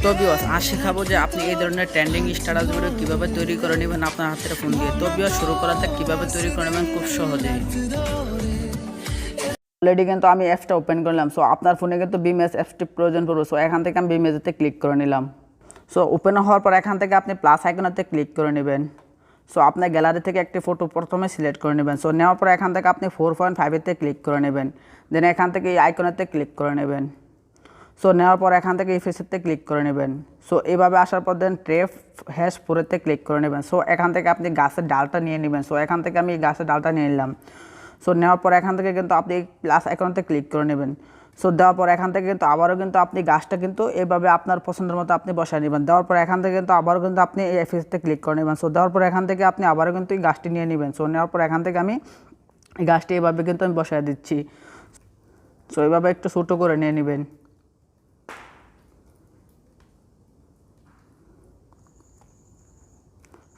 তো ভিউয়ার্স আজ শেখাবো যে আপনি এই ধরনের ট্রেন্ডিং স্ট্যাটাস ভিডিও কীভাবে তৈরি করে নেবেন আপনার হাতের ফোন দিয়ে। তো ভিউয়ার্স শুরু করাতে কীভাবে তৈরি করে নেবেন খুব সহজে। অলরেডি কিন্তু আমি অ্যাপসটা ওপেন করলাম। সো আপনার ফোনে কিন্তু ভিমেজ অ্যাপসটি প্রয়োজন পড়বে। সো এখান থেকে আমি ভিমেজেতে ক্লিক করে নিলাম। সো ওপেন হওয়ার পর এখান থেকে আপনি প্লাস আইকনেতে ক্লিক করে নেবেন। সো আপনার গ্যালারি থেকে একটি ফটো প্রথমে সিলেক্ট করে নেবেন। সো নেওয়ার পর এখান থেকে আপনি 4.5-এতে ক্লিক করে নেবেন। দেন এখান থেকে এই আইকনেতে ক্লিক করে নেবেন। সো নেওয়ার পর এখান থেকে ইফেক্টসে ক্লিক করে নেবেন। সো এইভাবে আসার পর দেন ট্রেপ #4-তে ক্লিক করে নেবেন। সো এখান থেকে আপনি গাছের ডালটা নিয়ে নেবেন। সো এখান থেকে আমি গাছের ডালটা নিয়ে নিলাম। সো নেওয়ার পর এখান থেকে কিন্তু আপনি প্লাস আইকনেতে ক্লিক করে নেবেন। সো দেওয়ার পর এখান থেকে কিন্তু আবারও কিন্তু আপনি গাছটা কিন্তু এইভাবে আপনার পছন্দের মতো আপনি বসায় নেবেন। দেওয়ার পর এখান থেকে কিন্তু আবারও কিন্তু আপনি এই ইফেক্টসে ক্লিক করে নেবেন। সো দেওয়ার পর এখান থেকে আপনি আবারও কিন্তু এই গাছটি নিয়ে নেবেন। সো নেওয়ার পর এখান থেকে আমি এই গাছটি এইভাবে কিন্তু আমি বসায় দিচ্ছি। সো এইভাবে একটু ছোটো করে নিয়ে নেবেন।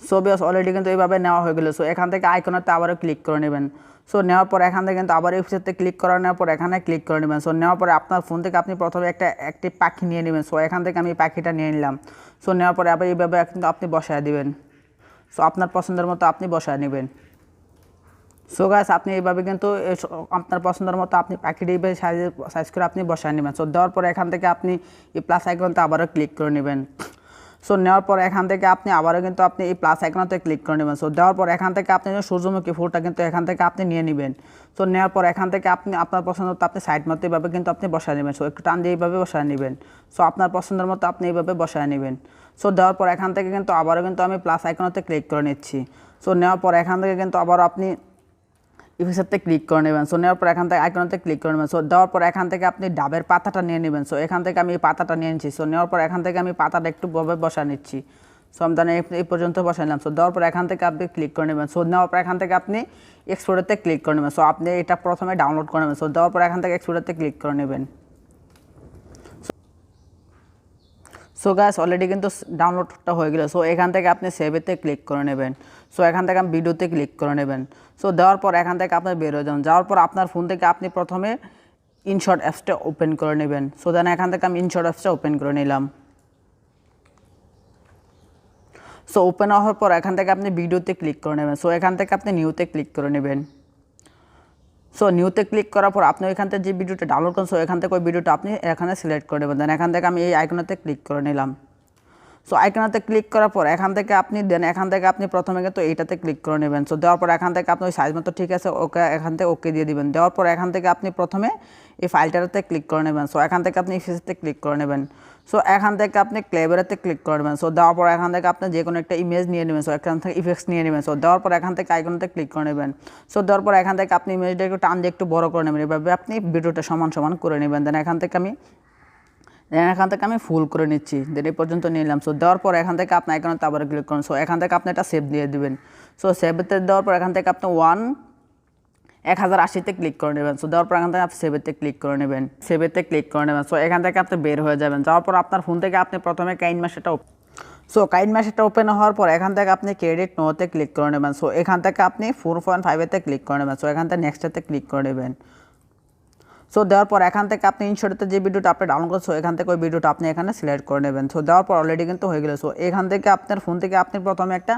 সো ভিউয়ার্স অলরেডি কিন্তু এইভাবে নেওয়া হয়ে গেল। সো এখান থেকে আইকনেতে আবারও ক্লিক করে নেবেন। সো নেওয়ার পর এখান থেকে কিন্তু আবার ওয়েবসাইটে ক্লিক করে নেওয়ার পর এখানে ক্লিক করে নেবেন। সো নেওয়ার পরে আপনার ফোন থেকে আপনি প্রথমে একটি পাখি নিয়ে নেবেন। সো এখান থেকে আমি পাখিটা নিয়ে নিলাম। সো নেওয়ার পরে আবার এইভাবে কিন্তু আপনি বসায় দিবেন। সো আপনার পছন্দের মতো আপনি বসায় নেবেন। সো গাইস আপনি এইভাবে কিন্তু আপনার পছন্দের মতো আপনি পাখিটি এইভাবে সাইজ করে আপনি বসায় নেবেন। সো দেওয়ার পরে এখান থেকে আপনি এই প্লাস আইকনতে আবারও ক্লিক করে নেবেন। সো নেওয়ার পর এখান থেকে আপনি আবারও কিন্তু আপনি এই প্লাস আইকনেতে ক্লিক করে নেবেন। সো দেওয়ার পর এখান থেকে আপনি সূর্যমুখী ফুলটা কিন্তু এখান থেকে আপনি নিয়ে নেবেন। সো নেওয়ার পর এখান থেকে আপনি আপনার পছন্দ মতো আপনি সাইড মতো এইভাবে কিন্তু আপনি বসায় নেবেন। সো একটু টান দিয়ে এইভাবে বসায় নেবেন। সো আপনার পছন্দের মতো আপনি এইভাবে বসায় নেবেন। সো দেওয়ার পর এখান থেকে কিন্তু আবারও কিন্তু আমি প্লাস আইকনেতে ক্লিক করে নিচ্ছি। সো নেওয়ার পর এখান থেকে কিন্তু আবারও আপনি ইফেক্টসে ক্লিক করে নেবেন। সো নেওয়ার পর এখান থেকে আইকনেতে ক্লিক করে নেবেন। সো দেওয়ার পর এখান থেকে আপনি ডাবের পাতাটা নিয়ে নেবেন। সো এখান থেকে আমি এই পাতাটা নিয়ে নিচ্ছি। সো নেওয়ার পর এখান থেকে আমি পাতাটা একটু ভাবে বসা নিচ্ছি। সো আমি এই পর্যন্ত বসা নিলাম। সো দেওয়ার পর এখান থেকে আপনি ক্লিক করে নেবেন। সো নেওয়ার পর এখান থেকে আপনি এক্সপোর্টেতে ক্লিক করে নেবেন। সো আপনি এটা প্রথমে ডাউনলোড করে নেবেন। সো দেওয়ার পর এখান থেকে এক্সপোর্টেতে ক্লিক করে নেবেন। সো গাইস অলরেডি কিন্তু ডাউনলোডটা হয়ে গেল। সো এখান থেকে আপনি সেভেতে ক্লিক করে নেবেন। সো এখান থেকে আপনি ভিডিওতে ক্লিক করে নেবেন। সো দেওয়ার পর এখান থেকে আপনি বের হয়ে যান। যাওয়ার পর আপনার ফোন থেকে আপনি প্রথমে ইনশট অ্যাপসটা ওপেন করে নেবেন। সো দেন এখান থেকে আমি ইনশট অ্যাপসটা ওপেন করে নিলাম। সো ওপেন হওয়ার পর এখান থেকে আপনি ভিডিওতে ক্লিক করে নেবেন। সো এখান থেকে আপনি নিউতে ক্লিক করে নেবেন। সো নিউতে ক্লিক করার পর আপনি এখান থেকে যে ভিডিওটা ডাউনলোড করেন সো এখান থেকে ওই ভিডিওটা আপনি এখানে সিলেক্ট করে নেবেন। দেন এখান থেকে আমি এই আইকনেতে ক্লিক করে নিলাম। সো আইকনেতে ক্লিক করার পর এখান থেকে আপনি প্রথমে কিন্তু এইটাতে ক্লিক করে নেবেন। সো দেওয়ার পর এখান থেকে আপনি ওই সাইজ মতো ঠিক আছে ওকে এখান থেকে ওকে দিয়ে দিবেন। দেওয়ার পর এখান থেকে আপনি প্রথমে এই ফাইলটাতে ক্লিক করে নেবেন। সো এখান থেকে আপনি ইফেক্টসে ক্লিক করে নেবেন। সো এখান থেকে আপনি ক্লেভারেতে ক্লিক করে নেবেন। সো দেওয়ার পর এখান থেকে আপনি যে কোনো একটা ইমেজ নিয়ে নেবেন। সো এখান থেকে ইফেক্টস নিয়ে নেবেন। সো দেওয়ার পর এখান থেকে আইকনেতে ক্লিক করে নেবেন। সো দেওয়ার পর এখান থেকে আপনি ইমেজটা একটু টান দিয়ে একটু বড় করে নেবেন। এভাবে আপনি ভিডিওটা সমান সমান করে নেবেন। দেন এখান থেকে আমি ফুল করে নিচ্ছি। দেন এই পর্যন্ত নিলাম। সো দেওয়ার পর এখান থেকে আপনি আইকনেতে আবার ক্লিক করুন। সো এখান থেকে আপনি একটা সেভ দিয়ে দিবেন। সো সেভতে দেওয়ার পর এখান থেকে আপনি 1080-তে ক্লিক করে নেবেন। সো দেওয়ার পর এখান থেকে আপনি সেভেতে ক্লিক করে নেবেন। সো এখান থেকে আপনি বের হয়ে যাবেন। যাওয়ার পর আপনার ফোন থেকে আপনি প্রথমে কাইনমাস্টারটা ওপেন হওয়ার পর এখান থেকে আপনি ক্রেডিট নোতে ক্লিক করে নেবেন। সো এখান থেকে আপনি 4.5-এতে ক্লিক করে নেবেন। সো এখান থেকে নেক্সটতে ক্লিক করে নেবেন। সো দেওয়ার পর এখান থেকে আপনি ইনশটতে যে ভিডিওটা আপনি ডাউনলোড করছেন এখান থেকে ওই ভিডিওটা আপনি এখানে সিলেক্ট করে নেবেন। সো দেওয়ার পর অলরেডি কিন্তু হয়ে গেল। সো এখান থেকে আপনার ফোন থেকে আপনি প্রথমে একটা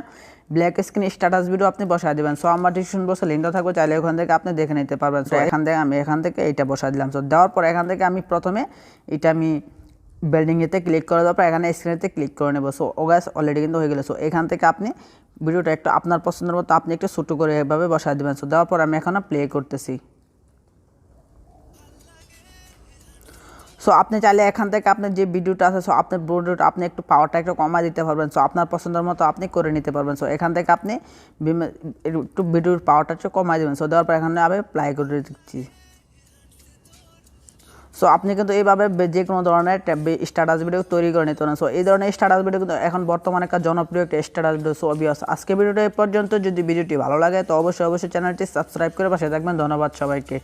ব্ল্যাক স্ক্রিন স্ট্যাটাস ভিডিও আপনি বসায় দেবেন। সো আমার ডিসক্রিপশন বক্সে লিঙ্কটা থাকবে, চাইলে ওখান থেকে আপনি দেখে নিতে পারবেন। সো এখান থেকে এইটা বসায় দিলাম। সো দেওয়ার পর এখান থেকে আমি প্রথমে আমি বিল্ডিংয়েতে ক্লিক করে দেওয়ার পর এখানে স্ক্রিনেতে ক্লিক করে নেব। সো গাইস অলরেডি কিন্তু হয়ে গেল। সো এখান থেকে আপনি ভিডিওটা একটু আপনার পছন্দের মতো আপনি একটু ছোটো করে এভাবে বসায় দেবেন। সো দেওয়ার পর আমি এখন প্লে করতেছি। সো আপনি চাইলে এখান থেকে আপনার যে ভিডিওটা আছে সো আপনার ভিডিওটা আপনি একটু পাওয়ারটা একটু কমায় দিতে পারবেন। সো আপনার পছন্দের মতো আপনি করে নিতে পারবেন। সো এখান থেকে আপনি একটু ভিডিওর পাওয়ারটা একটু কমায় দেবেন। সো দেওয়ার পর এখানে আমি প্লাই করে দিচ্ছি। সো আপনি কিন্তু এইভাবে যে কোনো ধরনের স্ট্যাটাস ভিডিও তৈরি করে নিতে পারেন। সো এই ধরনের স্ট্যাটাস ভিডিও কিন্তু এখন বর্তমানে একটা জনপ্রিয় একটা স্ট্যাটাস ভিডিও। সো অবভিয়াস আজকে ভিডিওটা এই পর্যন্ত। যদি ভিডিওটি ভালো লাগে তো অবশ্যই চ্যানেলটি সাবস্ক্রাইব করে পাশে থাকবেন। ধন্যবাদ সবাইকে।